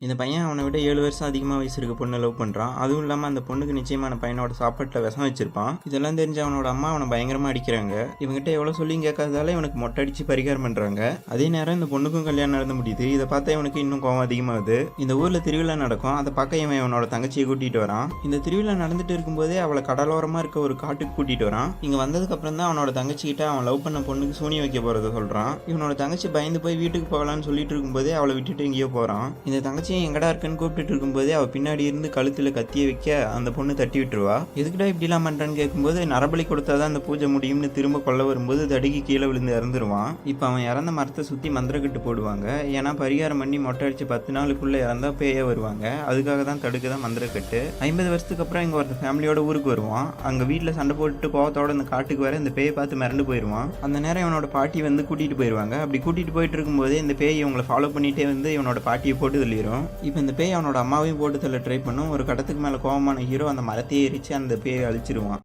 இந்த பையன் அவனை விட 7 வருஷம் அதிகமாக வயசு இருக்க பொண்ணை லவ் பண்ணுறான். அதுவும் இல்லாமல் அந்த பொண்ணுக்கு நிச்சயமான பையனோட சாப்பாட்டில் விஷம் வச்சிருப்பான். இதெல்லாம் தெரிஞ்ச அவனோட அம்மா அவனை பயங்கரமாக அடிக்கிறாங்க. இவங்ககிட்ட எவ்வளோ சொல்லியும் கேட்காததால இவனுக்கு மொட்டை அடித்து பரிகாரம் பண்ணுறாங்க. அதே நேரம் இந்த பொண்ணுக்கும் கல்யாணம் நடந்து முடியுது. இதை பார்த்தா இவனுக்கு இன்னும் கோவம் அதிகமாகுது. இந்த ஊரில் திருவிழா நடக்கும். அதை பார்க்க இவன் இவனோட தங்கச்சியை கூட்டிகிட்டு வரான். இந்த திருவிழா நடந்துட்டு இருக்கும்போதே அவளை கடலோரமாக இருக்க ஒரு காட்டுக்கு கூட்டிகிட்டு வரான். இங்கே வந்ததுக்கப்புறம் தான் அவனோட தங்கச்சிக்கிட்ட அவன் லவ் பண்ண பொண்ணுக்கு சூனி வைக்க போகிறத சொல்கிறான். இவனோட தங்கச்சி பயந்து போய் வீட்டுக்கு போகலான்னு சொல்லிட்டு இருக்கும்போதே அவளை விட்டுட்டு எங்கேயோ போகிறான். இந்த தங்கச்சியை எங்கடா இருக்குன்னு கூப்பிட்டு இருக்கும்போதே அவள் பின்னாடி இருந்து கழுத்தில் கத்திய வைக்க அந்த பொண்ணு தட்டி விட்டுருவா. எதுக்குடா இப்படிலாம் பண்ணுறான்னு கேட்கும்போது நரபலி கொடுத்தாதான் அந்த பூஜை முடியும்னு திரும்ப கொல்ல வரும்போது தடுக்கி கீழே விழுந்து இறந்துருவான். இப்போ அவன் இறந்த மரத்தை சுற்றி மந்திரக்கட்டு போடுவாங்க. ஏன்னா பரிகாரம் பண்ணி மொட்டை அடிச்சு 10 நாளுக்குள்ளே இறந்தா பேய வருவாங்க. அதுக்காக தான் தடுக்க தான் மந்திரக்கட்டு. 50 வருஷத்துக்கு அப்புறம் இங்கே ஒரு ஃபேமிலியோட ஊருக்கு வருவான். அங்கே வீட்டில் சண்டை போட்டு கோவத்தோட இந்த காட்டுக்கு வர இந்த பேயை பார்த்து மிரண்டு போயிடுவான். அந்த நேரம் இவனோட பாட்டி வந்து கூட்டிகிட்டு போயிடுவாங்க. அப்படி கூட்டிகிட்டு போயிட்டு இருக்கும்போதே இந்த பேய் இவங்களை ஃபாலோ பண்ணிகிட்டே வந்து இவனோட பாட்டியை போட்டு தள்ளிடும். இப்போ இந்த பேய் அவனோட அம்மாவையும் போட்டு தள்ள ட்ரை பண்ணும். ஒரு கட்டத்துக்கு மேலே கோவமான ஹீரோ அந்த மரத்தையே எரிச்சு அந்த பேயை அழிச்சிருவான்.